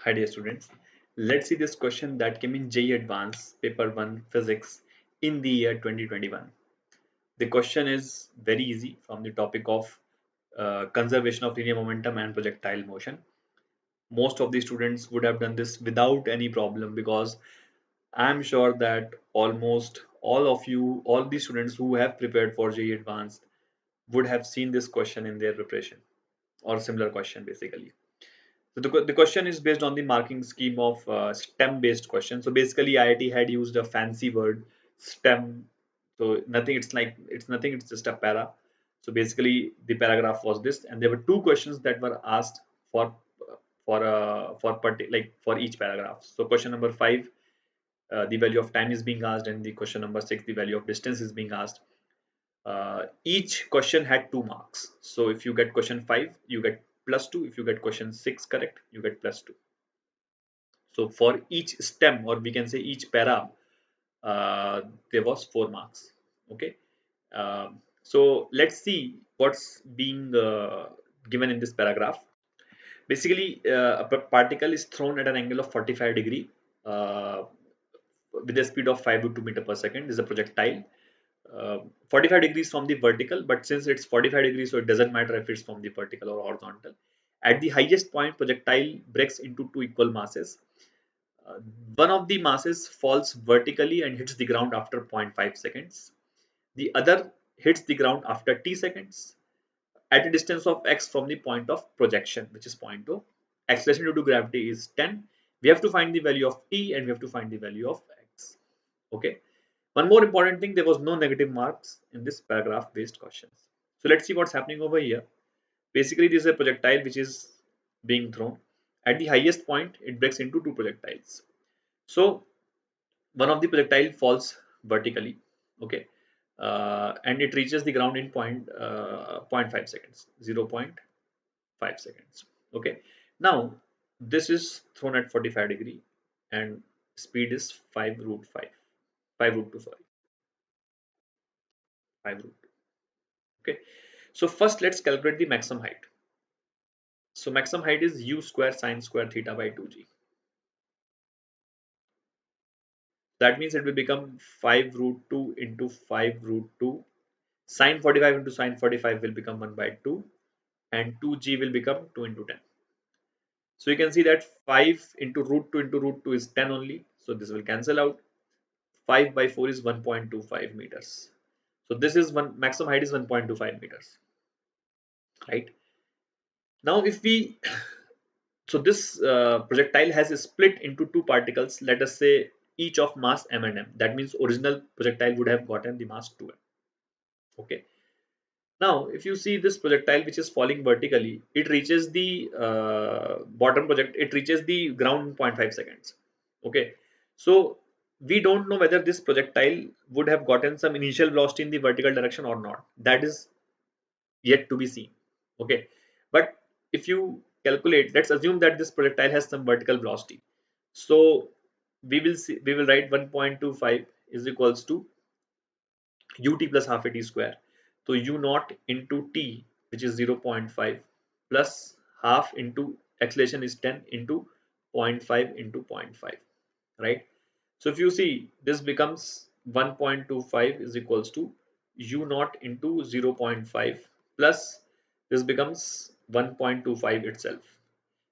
Hi dear students, let's see this question that came in JEE Advanced Paper 1 Physics in the year 2021. The question is very easy from the topic of conservation of linear momentum and projectile motion. Most of the students would have done this without any problem because I'm sure that almost all of you, all the students who have prepared for JEE Advanced would have seen this question in their preparation or similar question basically. So the question is based on the marking scheme of STEM based question. So basically IIT had used a fancy word STEM. So nothing, it's nothing, it's just a para. So basically the paragraph was this, and there were two questions that were asked for for each paragraph. So question number 5, the value of time is being asked, and the question number 6, the value of distance is being asked. Each question had 2 marks. So if you get question 5, you get +2. If you get question 6 correct, you get +2. So for each stem, or we can say each para, there was 4 marks. Okay. So let's see what's being given in this paragraph. Basically, a particle is thrown at an angle of 45 degree uh, with a speed of 5 to 2 meter per second. This is a projectile. 45 degrees from the vertical, but since it's 45 degrees, so it doesn't matter if it's from the vertical or horizontal. At the highest point, projectile breaks into 2 equal masses. Uh, One of the masses falls vertically and hits the ground after 0.5 seconds. The other hits the ground after t seconds at a distance of x from the point of projection, which is point O. Acceleration due to gravity is 10. We have to find the value of t and we have to find the value of x. Okay. One more important thing, there was no negative marks in this paragraph based questions. So let's see what's happening over here. Basically, this is a projectile which is being thrown. At the highest point, it breaks into 2 projectiles. So one of the projectile falls vertically, okay, and it reaches the ground in zero point 0.5 seconds, 0.5 seconds. Okay, now this is thrown at 45 degree and speed is 5 root 5, 5 root 2, sorry, 5 root 2. Okay, so first let's calculate the maximum height. So maximum height is u square sine square theta by 2g. That means it will become 5 root 2 into 5 root 2. Sine 45 into sine 45 will become 1 by 2, and 2g will become 2 into 10. So you can see that 5 into root 2 is 10 only. So this will cancel out. 5 by 4 is 1.25 meters. So this is one maximum height is 1.25 meters, right? Now if we so this projectile has split into 2 particles, let us say each of mass m and m. That means original projectile would have gotten the mass 2m. Okay. Now, if you see this projectile which is falling vertically, it reaches the it reaches the ground in 0.5 seconds. Okay, so we don't know whether this projectile would have gotten some initial velocity in the vertical direction or not. That is yet to be seen. Okay, but if you calculate, let's assume that this projectile has some vertical velocity. So we will write 1.25 is equals to ut plus half a t square. So u naught into t, which is 0.5 plus half into acceleration is 10 into 0.5 into 0.5, right? So if you see, this becomes 1.25 is equals to u naught into 0.5 plus this becomes 1.25 itself,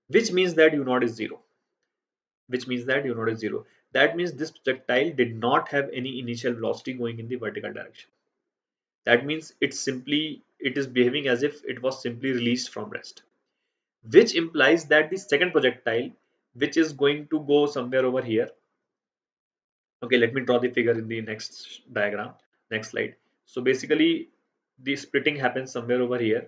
which means that u naught is 0, which means that u naught is 0. That means this projectile did not have any initial velocity going in the vertical direction. That means it is behaving as if it was simply released from rest, which implies that the second projectile, which is going to go somewhere over here. Okay, let me draw the figure in the next diagram, next slide. So basically the splitting happens somewhere over here.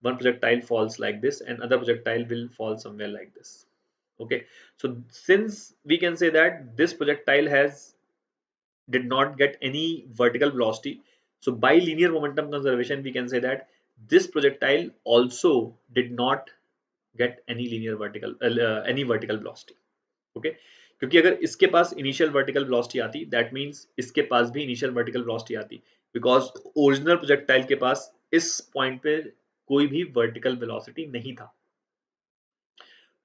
One projectile falls like this and other projectile will fall somewhere like this. Okay, so since we can say that this projectile has did not get any vertical velocity. So by linear momentum conservation, we can say that this projectile also did not get any any vertical velocity. Okay, क्योंकि अगर इसके पास initial vertical velocity आती, that means इसके पास भी initial vertical velocity आती, because original projectile के पास इस point पे कोई भी vertical velocity नहीं था.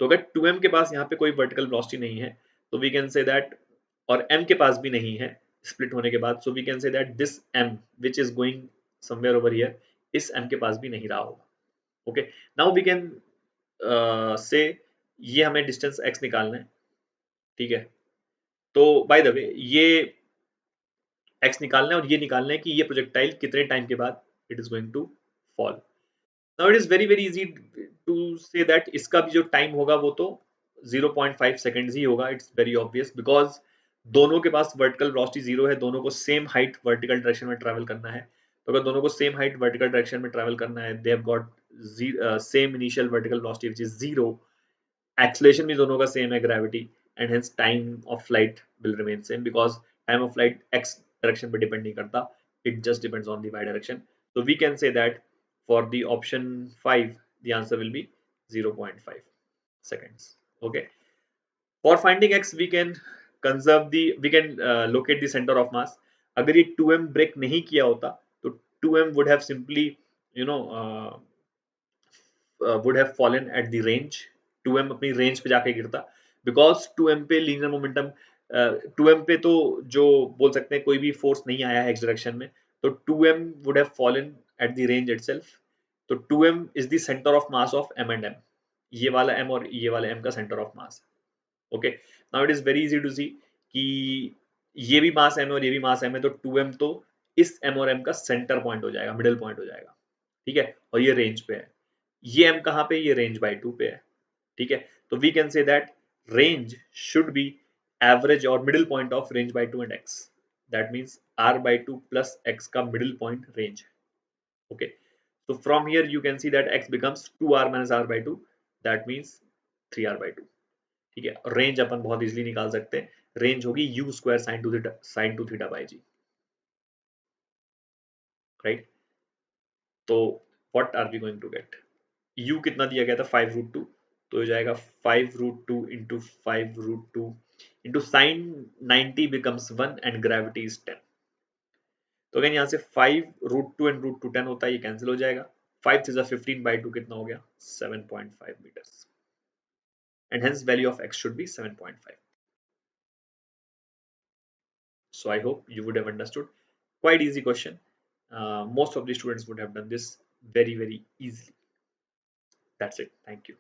तो अगर 2m के पास यहाँ पे कोई वर्टिकल वेलोसिटी नहीं है तो वी कैन से दैट, और m के पास भी नहीं है स्प्लिट होने के बाद, so we can say that this m which is going somewhere over here, इस m के पास भी नहीं रहा होगा. ओके, नाउ वी कैन से ये हमें डिस्टेंस x निकालना है. ठीक है, तो बाय द वे ये x निकालना है और ये निकालना है कि ये प्रोजेक्टाइल कितने टाइम के बाद it is going to fall. Now it is very very easy to say that इसका भी जो टाइम होगा वो तो 0.5 सेकेंड्स ही होगा. इट्स वेरी ऑब्वियस बिकॉज दोनों के पास वर्टिकल वेलोसिटी जीरो है, दोनों को सेम हाइट वर्टिकल डायरेक्शन में ट्रैवल करना है. तो अगर दोनों को सेम हाइट वर्टिकल डायरेक्शन में ट्रैवल करना है, they have got same initial vertical velocity which is zero, acceleration भी दोनों का सेम है gravity, and hence time of flight will remain same because time of flight x direction पे depend नहीं करता, it just depends on the y direction. So we can say that for the option 5 the answer will be 0.5 seconds. Okay, for finding x we can locate the center of mass. अगर ये 2m break नहीं किया होता तो 2m would have simply you know would have fallen at the range. 2m अपनी range पे जाके गिरता बिकॉज 2m पे लीनियर मोमेंटम, 2m पे तो जो बोल सकते हैं कोई भी फोर्स नहीं आया है एक्स डायरेक्शन में, तो 2m would have fallen at the range itself. तो 2m is the center of mass of m and m. ये वाला m और ये वाला m का center of mass. Okay, now it is very easy to see कि ये भी मास m है और ये भी मास m है, तो 2m तो इस m और m का सेंटर पॉइंट हो जाएगा, मिडिल पॉइंट हो जाएगा. ठीक है, और ये रेंज पे है. ये m कहाँ पे, ये रेंज बाय 2 पे है. ठीक है, तो we can say that range should be average और middle point of range by 2 and x. That means r by 2 plus x का middle point range. Okay, so from here you can see that x becomes 2r minus r by 2, that means 3r by 2. ठीक है, range अपन बहुत easily निकाल सकते हैं. Range होगी u square sine two theta by g. Right, तो what are we going to get, u कितना दिया गया था 5 रूट 2, तो हो जाएगा 5 root 2 into 5 root 2 into sine 90 becomes 1 and gravity is 10. तो अगेन यहाँ से 5 रूट 2 एंड रूट 2 10 होता है, ये कैंसिल हो जाएगा. 5 से 15 बाई 2 कितना हो गया, 7.5 metres, and hence value of x should be 7.5. So I hope you would have understood. Quite easy question. Most of the students would have done this very, very easily. That's it. Thank you.